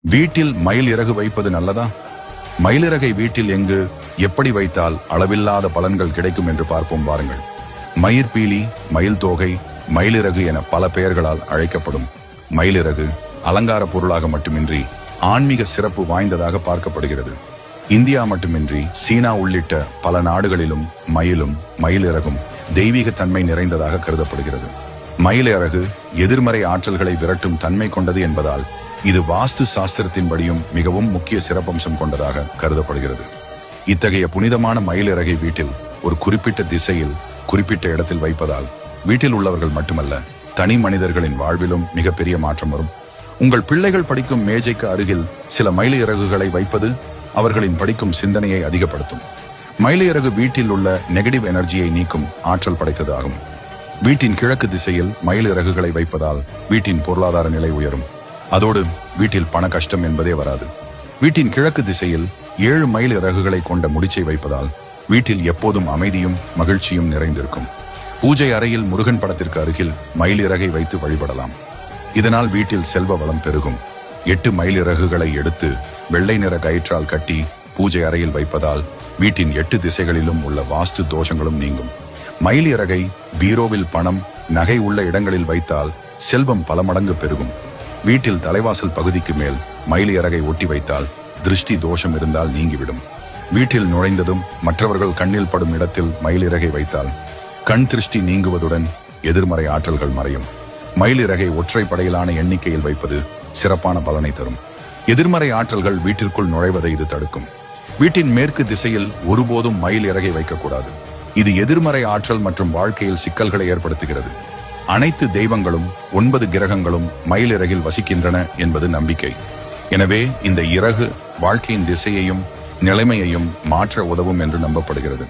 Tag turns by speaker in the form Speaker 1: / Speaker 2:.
Speaker 1: வீட்டில் மயில் இறகு வைப்பது நல்லதா? மயிலிறகை வீட்டில் எங்கு எப்படி வைத்தால் அளவில்லாத பலன்கள் கிடைக்கும் என்று பார்ப்போம் வாருங்கள். மயிர்பீலி, மயில் தோகை, மயிலிறகு என பல பெயர்களால் அழைக்கப்படும் மயிலிறகு அலங்கார பொருளாக மட்டுமின்றி ஆன்மீக சிறப்பு வாய்ந்ததாக பார்க்கப்படுகிறது. இந்தியா மட்டுமின்றி சீனா உள்ளிட்ட பல நாடுகளிலும் மயிலும் மயிலிறகும் தெய்வீக தன்மை நிறைந்ததாக கருதப்படுகிறது. மயிலிறகு எதிர்மறை ஆற்றல்களை விரட்டும் தன்மை கொண்டது என்பதால் இது வாஸ்து சாஸ்திரத்தின்படியும் மிகவும் முக்கிய சிறப்பம்சம் கொண்டதாக கருதப்படுகிறது. இத்தகைய புனிதமான மயிலிறகை வீட்டில் ஒரு குறிப்பிட்ட திசையில் குறிப்பிட்ட இடத்தில் வைப்பதால் வீட்டில் உள்ளவர்கள் மட்டுமல்ல, தனி மனிதர்களின் வாழ்விலும் மிகப்பெரிய மாற்றம் வரும். உங்கள் பிள்ளைகள் படிக்கும் மேஜைக்கு அருகில் சில மயிலிறகுகளை வைப்பது அவர்களின் படிக்கும் சிந்தனையை அதிகப்படுத்தும். மயிலிறகு வீட்டில் உள்ள நெகட்டிவ் எனர்ஜியை நீக்கும் ஆற்றல் படைத்தது ஆகும். வீட்டின் கிழக்கு திசையில் மயிலிறகுகளை வைப்பதால் வீட்டின் பொருளாதார நிலை உயரும். அதோடு வீட்டில் பண கஷ்டம் என்பதே வராது. வீட்டின் கிழக்கு திசையில் 7 மயில் இறகுகளை கொண்ட முடிச்சை வைப்பதால் வீட்டில் எப்போதும் அமைதியும் மகிழ்ச்சியும் நிறைந்திருக்கும். பூஜை அறையில் முருகன் படத்திற்கு அருகில் மயில் இறகை வைத்து வழிபடலாம். இதனால் வீட்டில் செல்வ வளம் பெருகும். 8 மயில் இறகுகளை எடுத்து வெள்ளை நிற கயிற்றால் கட்டி பூஜை அறையில் வைப்பதால் வீட்டின் 8 திசைகளிலும் உள்ள வாஸ்து தோஷங்களும் நீங்கும். மயில் இறகை பீரோவில் பணம், நகை உள்ள இடங்களில் வைத்தால் செல்வம் பல மடங்கு பெருகும். வீட்டில் தலைவாசல் பகுதிக்கு மேல் மயில் இறகை ஒட்டி வைத்தால் திருஷ்டி தோஷம் இருந்தால் நீங்கிவிடும். வீட்டில் நுழைந்ததும் மற்றவர்கள் கண்ணில் படும் இடத்தில் மயில் இறகை வைத்தால் கண் திருஷ்டி நீங்குவதுடன் எதிர்மறை ஆற்றல்கள் மறையும். மயில் இறகை ஒற்றைப்படையிலான எண்ணிக்கையில் வைப்பது சிறப்பான பலனை தரும். எதிர்மறை ஆற்றல்கள் வீட்டிற்குள் நுழைவதை இது தடுக்கும். வீட்டின் மேற்கு திசையில் ஒருபோதும் மயில் இறகை வைக்கக்கூடாது. இது எதிர்மறை ஆற்றல் மற்றும் வாழ்க்கையில் சிக்கல்களை ஏற்படுத்துகிறது. அனைத்து தெய்வங்களும் 9 கிரகங்களும் மயில் இறகில் வசிக்கின்றன என்பது நம்பிக்கை. எனவே இந்த இறகு வாழ்க்கையின் திசையையும் நிலைமையையும் மாற்ற உதவும் என்று நம்பப்படுகிறது.